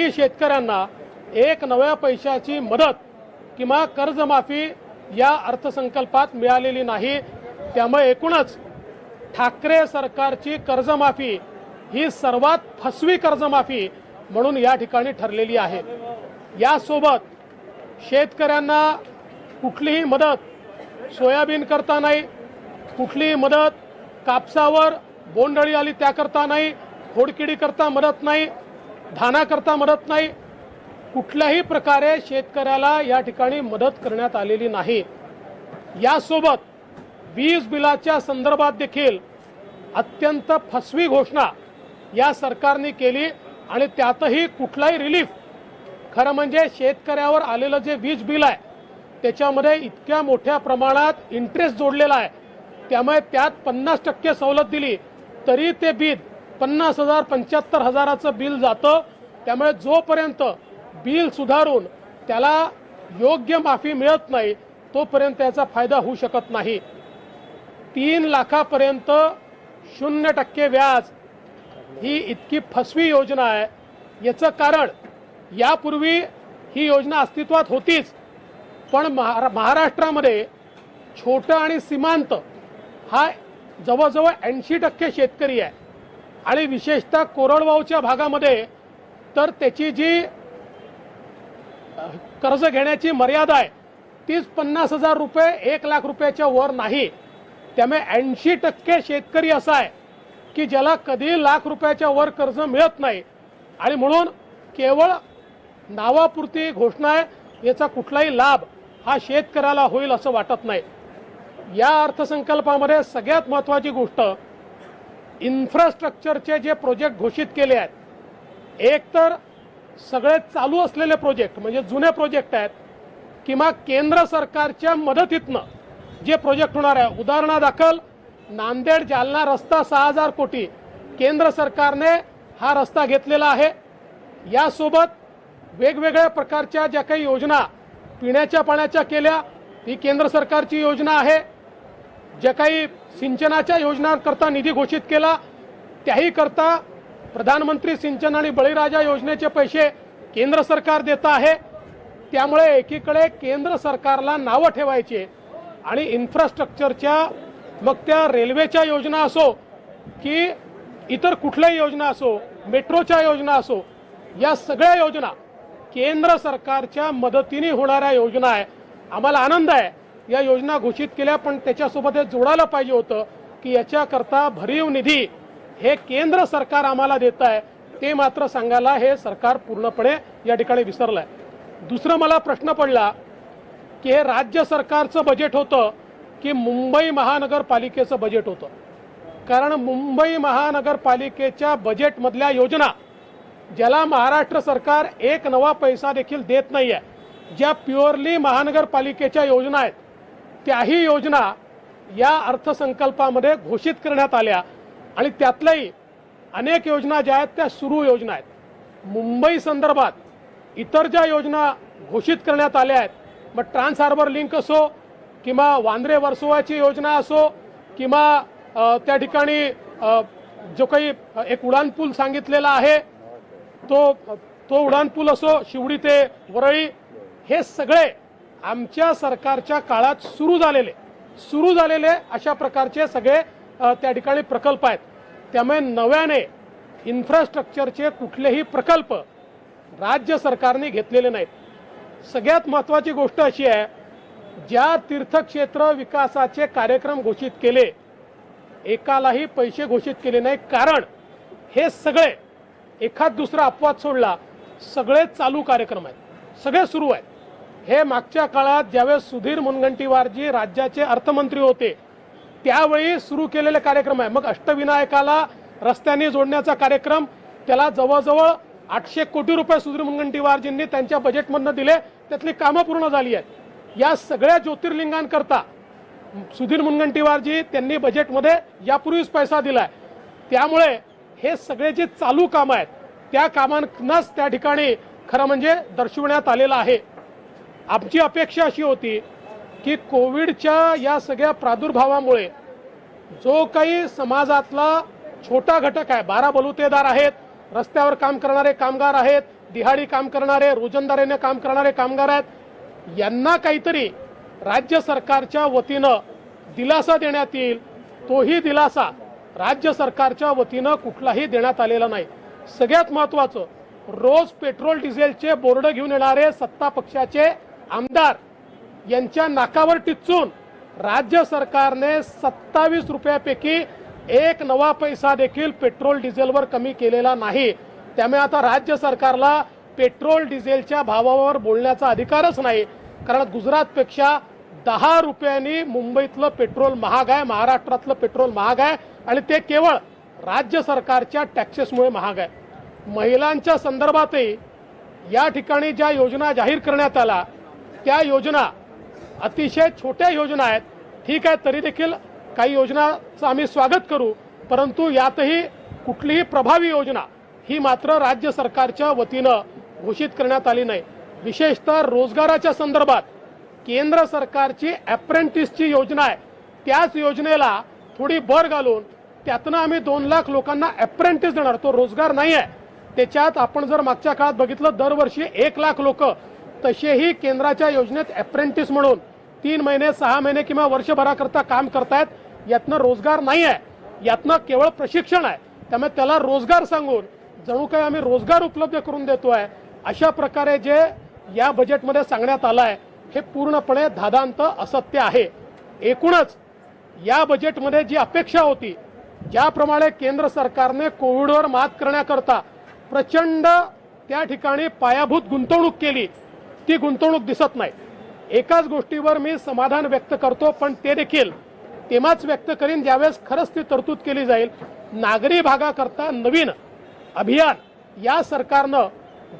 कुठल्याही शेतकऱ्यांना एक नव्या पैशाची मदत किंवा कर्जमाफी या अर्थसंकल्पात मिळालेली नाही। त्यामुळे एकूणच ठाकरे सरकारची कर्जमाफी ही सर्वात फसवी कर्जमाफी म्हणून या ठिकाणी ठरलेली आहे। यासोबत शेतकऱ्यांना कुठलीही मदत सोयाबीन करता नाही, कुठलीही मदत कापसावर बोंडअळी आली त्याकरता नाही, खोडकिडी करता मदत नाही, धानाकरता मदत नाही, कुठल्याही प्रकारे शेतकऱ्याला या ठिकाणी मदत करण्यात आलेली नाही। यासोबत वीज बिलाच्या संदर्भात देखील अत्यंत फसवी घोषणा या सरकारने केली आणि त्यातही कुठलाही रिलीफ, खरं म्हणजे शेतकऱ्यावर आलेलं जे वीज बिल आहे त्याच्यामध्ये इतक्या मोठ्या प्रमाणात इंटरेस्ट जोडलेला आहे, त्यामुळे त्यात 50% सवलत दिली तरी ते बिल 50,000 75,000चं बिल जातं। त्यामुळे जोपर्यंत बिल सुधारून त्याला योग्य माफी मिळत नाही तोपर्यंत त्याचा फायदा होऊ शकत नाही। 3 लाखापर्यंत 0% व्याज ही इतकी फसवी योजना आहे। याचं कारण यापूर्वी ही योजना अस्तित्वात होतीच, पण महाराष्ट्रामध्ये छोटा आणि सीमांत हा जवळजवळ 80% शेतकरी आहे आणि विशेषतः कोरडवाहूच्या भागामध्ये तर त्याची जी कर्ज घेण्याची मर्यादा आहे तीच 50,000 रुपये 1 लाख रुपयाच्या वर नाही। त्यामुळे 80% शेतकरी असा आहे की ज्याला कधी लाख रुपयाच्या वर कर्ज मिळत नाही आणि म्हणून केवळ नावापुरती घोषणा आहे, याचा कुठलाही लाभ हा शेतकऱ्याला होईल असं वाटत नाही। या अर्थसंकल्पामध्ये सगळ्यात महत्त्वाची गोष्ट इन्फ्रास्ट्रक्चरचे जे प्रोजेक्ट घोषित केले आहेत, एक तर सगळे चालू असलेले प्रोजेक्ट म्हणजे जुने प्रोजेक्ट आहेत किंवा केंद्र सरकारच्या मदतीतनं जे प्रोजेक्ट होणार आहे। उदाहरणादाखल नांदेड जालना रस्ता 6,000 कोटी केंद्र सरकारने हा रस्ता घेतलेला आहे। यासोबत वेगवेगळ्या प्रकारच्या ज्या काही योजना पिण्याच्या पाण्याच्या केल्या ती केंद्र सरकारची योजना आहे। ज्या काही सिंचनाच्या योजनांकरता निधी घोषित केला त्याही करता प्रधानमंत्री सिंचन आणि बळीराजा योजनेचे पैसे केंद्र सरकार देत आहे। त्यामुळे एकीकडे केंद्र सरकारला नावं ठेवायची आणि इन्फ्रास्ट्रक्चरच्या मग त्या रेल्वेच्या योजना असो की इतर कुठल्याही योजना असो, मेट्रोच्या योजना असो, या सगळ्या योजना केंद्र सरकारच्या मदतीने होणाऱ्या योजना आहे। आम्हाला आनंद आहे या योजना घोषित केल्या, पण त्याच्यासोबत हे जोडायला पाहिजे होतं की याच्याकरता भरीव निधी हे केंद्र सरकार आम्हाला देत आहे, ते मात्र सांगायला हे सरकार पूर्णपणे या ठिकाणी विसरलं आहे। दुसरं मला प्रश्न पडला की हे राज्य सरकारचं बजेट होतं की मुंबई महानगरपालिकेचं बजेट होतं, कारण मुंबई महानगरपालिकेच्या बजेटमधल्या योजना ज्याला महाराष्ट्र सरकार एक नवा पैसा देखील देत नाही आहे, ज्या प्युअरली महानगरपालिकेच्या योजना आहेत त्याही योजना या अर्थसंकल्पामध्ये घोषित करण्यात आल्या आणि त्यातल्याही अनेक योजना ज्या आहेत त्या सुरू योजना आहेत। मुंबई संदर्भात इतर ज्या योजना घोषित करण्यात आल्या आहेत, मग ट्रान्स हार्बर लिंक असो किंवा वांद्रे वर्सोवाची योजना असो किंवा त्या ठिकाणी जो काही एक उडानपूल सांगितलेला आहे तो उडानपूल असो, शिवडी ते वरळी, हे सगळे आमच्या सरकारच्या काळात सुरू झालेले अशा प्रकारचे सगळे त्या ठिकाणी प्रकल्प आहेत। त्यामुळे नव्याने इन्फ्रास्ट्रक्चरचे कुठलेही प्रकल्प राज्य सरकारने घेतलेले नाहीत। सगळ्यात महत्त्वाची गोष्ट अशी आहे, ज्या तीर्थक्षेत्र विकासाचे कार्यक्रम घोषित केले एकालाही पैसे घोषित केले नाही, कारण हे सगळे एखाद दुसरा अपवाद सोडला सगळे चालू कार्यक्रम आहेत, सगळे सुरू आहेत। हे मागच्या काळात ज्यावेळेस सुधीर मुनगंटीवारजी राज्याचे अर्थमंत्री होते त्यावेळी सुरू केलेले कार्यक्रम आहे। मग अष्टविनायकाला रस्त्यांनी जोडण्याचा कार्यक्रम, त्याला जवळजवळ 800 कोटी रुपये सुधीर मुनगंटीवारजींनी त्यांच्या बजेटमधून दिले, त्यातली कामं पूर्ण झाली आहेत। या सगळ्या ज्योतिर्लिंगांकरता सुधीर मुनगंटीवारजी त्यांनी बजेटमध्ये यापूर्वीच पैसा दिलाय। त्यामुळे हे सगळे जे चालू कामं आहेत त्या कामांनाच त्या ठिकाणी खरं म्हणजे दर्शवण्यात आलेलं आहे। आमची अपेक्षा अशी होती की कोविडच्या या सगळ्या प्रादुर्भावामुळे जो काही समाजातला छोटा घटक आहे, 12 बलुतेदार आहेत, रस्त्यावर काम करणारे कामगार आहेत, दिहाडी काम करणारे, रोजंदारीने काम करणारे कामगार आहेत, यांना काहीतरी राज्य सरकारच्या वतीनं दिलासा देण्यात येईल. तोही दिलासा राज्य सरकारच्या वतीनं कुठलाही देण्यात आलेला नाही. सगळ्यात महत्त्वाचं, रोज पेट्रोल डिझेलचे बोर्ड घेऊन येणारे सत्ता पक्षाचे आमदार यांच्या नाकावर टिच्चून राज्य सरकारने 27 रुपयापैकी एक नवा पैसा देखील पेट्रोल डिझेलवर कमी केलेला नाही. त्यामुळे आता राज्य सरकारला पेट्रोल डिझेलच्या भावावर बोलण्याचा अधिकारच नाही. कारण गुजरातपेक्षा 10 रुपयांनी मुंबईतलं पेट्रोल महाग आहे, महाराष्ट्रातलं पेट्रोल महाग आहे आणि ते केवळ राज्य सरकारच्या टॅक्सेसमुळे महाग आहे. महिलांच्या संदर्भातही या ठिकाणी ज्या योजना जाहीर करण्यात आल्या त्या योजना अतिशय छोट्या योजना आहेत. ठीक आहे, तरी देखील काही योजनांचं आम्ही स्वागत करू, परंतु यातही कुठलीही प्रभावी योजना ही मात्र राज्य सरकारच्या वतीनं घोषित करण्यात आली नाही. विशेषतः रोजगाराच्या संदर्भात केंद्र सरकारची अप्रेंटिसची योजना आहे, त्याच योजनेला थोडी भर घालून त्यातनं आम्ही 2 लाख लोकांना अप्रेंटिस देणार. तो रोजगार नाही आहे. त्याच्यात आपण जर मागच्या काळात बघितलं, दरवर्षी 1 लाख लोक तसेही केंद्राच्या योजनेत अप्रेंटिस म्हणून 3 महिने, 6 महिने किंवा वर्षभराकरता काम करतायत. यातनं रोजगार नाही आहे, यातनं केवळ प्रशिक्षण आहे. त्यामुळे त्याला रोजगार सांगून जणू काही आम्ही रोजगार उपलब्ध करून देतोय, अशा प्रकारे जे या बजेटमध्ये सांगण्यात आलं आहे हे पूर्णपणे धादांत असत्य आहे. एकूणच या बजेटमध्ये जी अपेक्षा होती, ज्याप्रमाणे केंद्र सरकारने कोविडवर मात करण्याकरता प्रचंड त्या ठिकाणी पायाभूत गुंतवणूक केली, ती गुंतवणूक दिसत नाही. एकाच गोष्टीवर मी समाधान व्यक्त करतो, पण ते देखील तेव्हाच व्यक्त करीन ज्यावेळेस खरंच ती तरतूद केली जाईल. नागरी भागाकरता नवीन अभियान या सरकारनं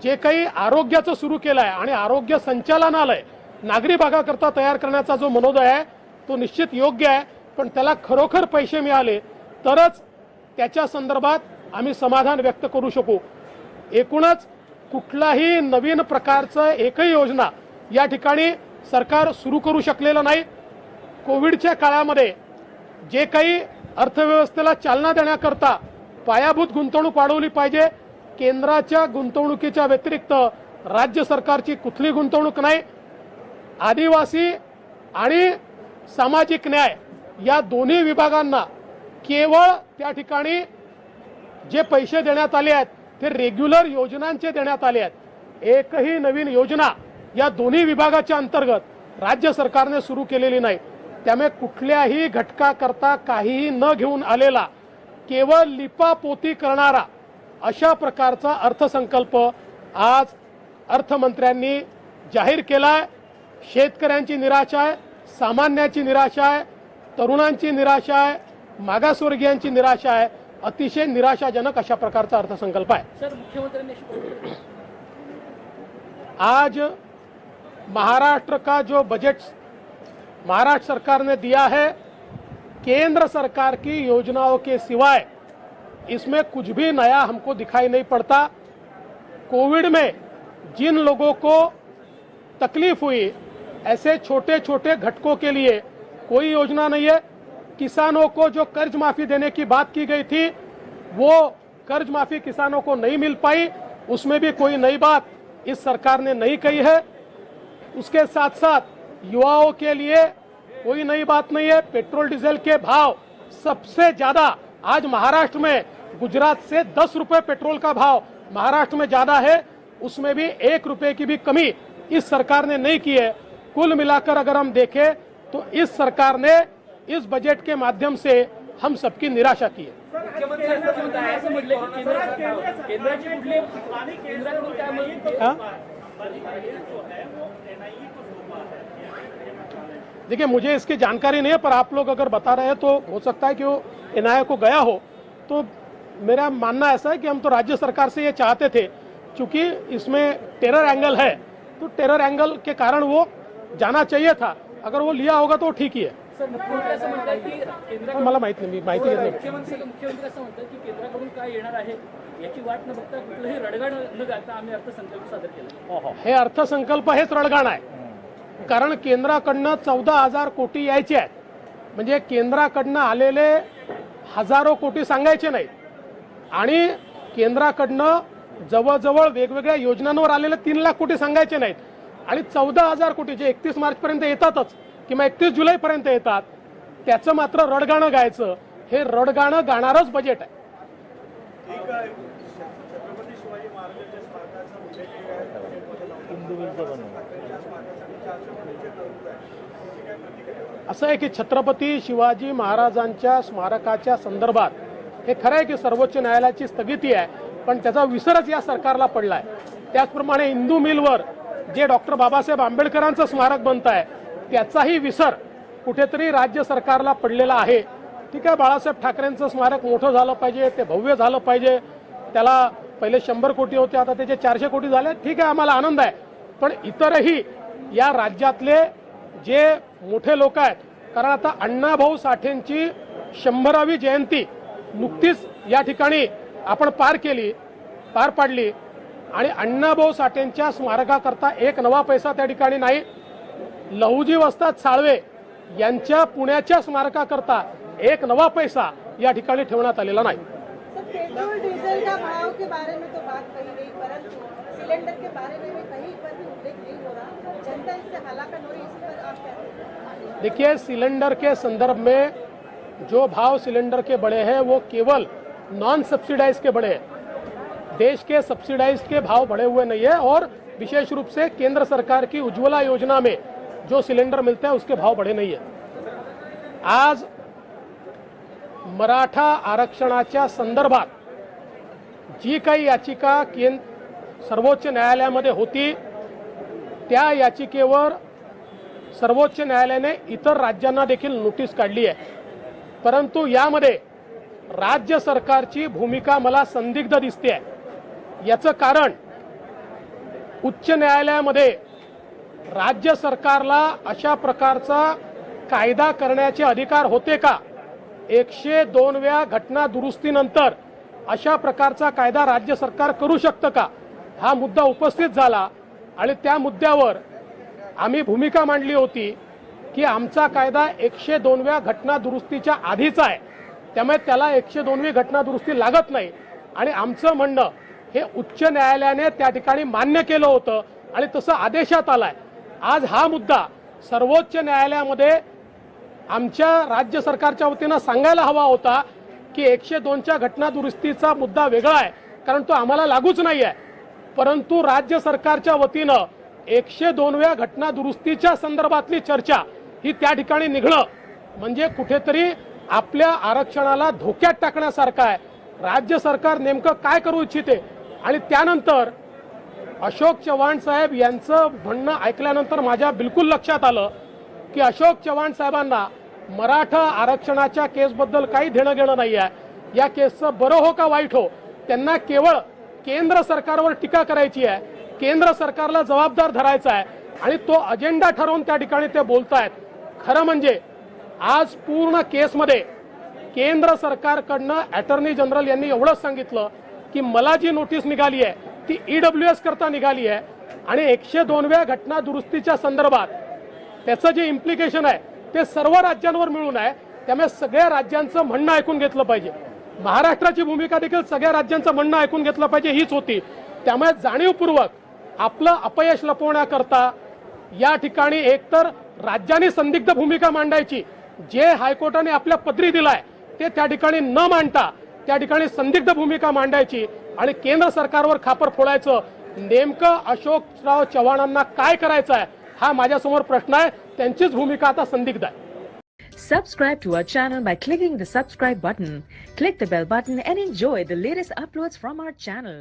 जे काही आरोग्याचं सुरू केलं आहे आणि आरोग्य संचालनालय नागरी भागाकरता तयार करण्याचा जो मनोदय आहे तो निश्चित योग्य आहे, पण त्याला खरोखर पैसे मिळाले तरच त्याच्या संदर्भात आम्ही समाधान व्यक्त करू शकू. एकूणच कुठलाही नवीन प्रकारचं एकही योजना या ठिकाणी सरकार सुरू करू शकलेलं नाही. कोविडच्या काळामध्ये जे काही अर्थव्यवस्थेला चालना देण्याकरता पायाभूत गुंतवणूक वाढवली पाहिजे. केंद्राच्या गुंतवणुकीच्या व्यतिरिक्त राज्य सरकारची कुठली गुंतवणूक नाही. आदिवासी आणि सामाजिक न्याय या दोन्ही विभागांना केवळ त्या ठिकाणी जे पैसे देण्यात आले आहेत ते रेग्युलर योजनांचे देण्यात आले आहेत. एकही नवीन योजना या दोन्ही विभागाच्या अंतर्गत राज्य सरकारने सुरू केलेली नाही. त्यामुळे कुठल्याही घटकाकरता काहीही न घेऊन आलेला, केवळ लिपापोती करणारा अशा प्रकारचा अर्थसंकल्प आज अर्थमंत्र्यांनी जाहीर केलाय. शेतकऱ्यांची निराशा आहे, सामान्याची निराशा आहे, तरुणांची निराशा आहे, मागासवर्गीयांची निराशा आहे. अतिशय निराशाजनक अशा प्रकारचा अर्थसंकल्प आहे. सर, मुख्यमंत्री आज महाराष्ट्र का जो बजट महाराष्ट्र सरकार ने दिया है, केंद्र सरकार की योजनाओं के सिवाय इसमें कुछ भी नया हमको दिखाई नहीं पड़ता. कोविड में जिन लोगों को तकलीफ हुई, ऐसे छोटे छोटे घटकों के लिए कोई योजना नहीं है. किसानों को जो कर्ज माफी देने की बात की गई थी, वो कर्ज माफी किसानों को नहीं मिल पाई. उसमें भी कोई नई बात इस सरकार ने नहीं कही है. उसके साथ साथ युवाओं के लिए कोई नई बात नहीं है. पेट्रोल डीजल के भाव सबसे ज्यादा आज महाराष्ट्र में, गुजरात से 10 रुपए पेट्रोल का भाव महाराष्ट्र में ज्यादा है. उसमें भी 1 रुपए की भी कमी इस सरकार ने नहीं की है. कुल मिलाकर अगर हम देखें तो इस सरकार ने इस बजट के माध्यम से हम सबकी निराशा की है. देखिए, मुझे इसकी जानकारी नहीं है, पर आप लोग अगर बता रहे हैं तो हो सकता है कि वो एनआईए को गया हो. तो मेरा मानना ऐसा है कि हम तो राज्य सरकार से ये चाहते थे, क्योंकि इसमें टेरर एंगल है, तो टेरर एंगल के कारण वो जाना चाहिए था. अगर वो लिया होगा तो ठीक ही है. सर, मुख्यमंत्री असं म्हणतात की केंद्राकडून मला माहिती नाही, मी माहिती घेतली. मुख्यमंत्री असं म्हणतात की केंद्राकडून काय येणार आहे याची वाट न बघता कुठलंही रडगाड न घालता आम्ही अर्थसंकल्प सादर केला. हे अर्थसंकल्प हेच रडगाण आहे. कारण केंद्राकडनं 14,000 कोटी यायचे आहेत. म्हणजे केंद्राकडनं आलेले हजारो कोटी सांगायचे नाही आणि केंद्राकडनं जवळजवळ वेगवेगळ्या योजनांवर आलेले 3 लाख कोटी सांगायचे नाहीत आणि 14,000 कोटी जे 31 मार्चपर्यंत येतातच किंवा 31 जुलैपर्यंत येतात त्याचं मात्र रडगाणं गायचं. हे रडगाणं गाणारच बजेट आहे. छत्रपती शिवाजी महाराजांच्या स्मारकाचा उल्लेख असं आहे की छत्रपती शिवाजी महाराजांच्या स्मारकाच्या संदर्भात हे खरं आहे की सर्वोच्च न्यायालयाची स्थगिती आहे, पण त्याचा विसरच या सरकारला पडलाय. त्याचप्रमाणे इंदू मिलवर जे डॉक्टर बाबासाहेब आंबेडकरांचं स्मारक बनत आहे त्याचाही विसर कुठेतरी राज्य सरकारला पडलेला आहे. ठीक आहे, बाळासाहेब ठाकरेंचं स्मारक मोठं झालं पाहिजे, ते भव्य झालं पाहिजे, त्याला पहिले 100 कोटी होते आता त्याचे 400 कोटी झाले. ठीक आहे, आम्हाला आनंद आहे, पण इतरही या राज्यातले जे मोठे लोक आहेत, कारण आता अण्णाभाऊ साठेंची 100वी जयंती नुकतीच या ठिकाणी आपण पार पाडली आणि अण्णाभाऊ साठेंच्या स्मारकाकरता एक नवा पैसा त्या ठिकाणी नाही. लहुजी वस्ताद साळवे यांच्या पुण्याच्या स्मारकाकरता एक नवा पैसा या ठिकाणी ठेवण्यात आलेला नाही. पेट्रोल डीजल का भाव के बारे में तो बात कही गई, परंतु सिलेंडर के बारे में भी कहीं पर भी उल्लेख नहीं हो रहा. जनता इससे हलाकत हो रही है, इस पर आप क्या कहेंगे? देखिए, सिलेंडर के संदर्भ में जो भाव सिलेंडर के बढ़े हैं वो केवल नॉन सब्सिडाइज के बढ़े हैं. देश के सब्सिडाइज के भाव बढ़े हुए नहीं है और विशेष रूप से केंद्र सरकार की उज्ज्वला योजना में जो सिलेंडर मिलते हैं उसके भाव बढ़े नहीं है. आज मराठा आरक्षणाच्या संदर्भात जी काही याचिका सर्वोच्च न्यायालयामध्ये होती त्या याचिकेवर सर्वोच्च न्यायालयाने इतर राज्यांना देखील नोटीस काढली आहे, परंतु यामध्ये राज्य सरकारची भूमिका मला संदिग्ध दिसते आहे. याचं कारण उच्च न्यायालयामध्ये राज्य सरकारला अशा प्रकारचा कायदा करण्याचे अधिकार होते का? 102व्या घटना दुरुस्तीनंतर अशा प्रकारचा कायदा राज्य सरकार करू शकतं का? हा मुद्दा उपस्थित झाला आणि त्या मुद्द्यावर आम्ही भूमिका मांडली होती की आमचा कायदा 102व्या घटना दुरुस्तीच्या आधीचा आहे, त्यामुळे त्याला 102वी घटना दुरुस्ती लागत नाही आणि आमचं म्हणणं हे उच्च न्यायालयाने त्या ठिकाणी मान्य केलं होतं आणि तसं आदेशात आलाय. आज हा मुद्दा सर्वोच्च न्यायालयामध्ये आमच्या राज्य सरकारच्या वतीनं सांगायला हवा होता की 102च्या घटना दुरुस्तीचा मुद्दा वेगळा आहे कारण तो आम्हाला लागूच नाही आहे, परंतु राज्य सरकारच्या वतीनं 102व्या घटना दुरुस्तीच्या संदर्भातली चर्चा ही त्या ठिकाणी निघणं म्हणजे कुठेतरी आपल्या आरक्षणाला धोक्यात टाकण्यासारखं आहे. राज्य सरकार नेमकं काय करू इच्छिते आणि त्यानंतर अशोक चव्हाण साहेब यांचं म्हणणं ऐकल्यानंतर माझ्या बिलकुल लक्षात आलं की अशोक चव्हाण साहेबांना मराठा आरक्षणाच्या केसबद्दल काही देणं घेणं नाही आहे. या केसचं बरं हो का वाईट हो, त्यांना केवळ केंद्र सरकारवर टीका करायची आहे, केंद्र सरकारला जबाबदार धरायचा आहे आणि तो अजेंडा ठरवून त्या ठिकाणी ते बोलतायत. खरं म्हणजे आज पूर्ण केसमध्ये केंद्र सरकारकडनं अटॉर्नी जनरल यांनी एवढंच सांगितलं की मला जी नोटीस निघाली आहे ती EWS करता निघाली आहे आणि 102व्या घटना दुरुस्तीच्या संदर्भात त्याचं जे इम्प्लिकेशन आहे ते सर्व राज्यांवर मिळून आहे. त्यामुळे सगळ्या राज्यांचं म्हणणं ऐकून घेतलं पाहिजे. महाराष्ट्राची भूमिका देखील सगळ्या राज्यांचं म्हणणं ऐकून घेतलं पाहिजे हीच होती. त्यामुळे जाणीवपूर्वक आपलं अपयश लपवण्याकरता या ठिकाणी एकतर राज्यांनी संदिग्ध भूमिका मांडायची, जे हायकोर्टाने आपल्या पदरी दिलाय ते त्या ठिकाणी न मांडता त्या ठिकाणी संदिग्ध भूमिका मांडायची आणि केंद्र सरकारवर खापर फोडायचं. नेमकं अशोकराव चव्हाणांना काय करायचं आहे हा माझ्यासमोर प्रश्न आहे. त्यांचीच भूमिका आता संदिग्ध आहे. Subscribe to our channel by clicking the subscribe button. Click the bell button and enjoy the latest uploads from our channel.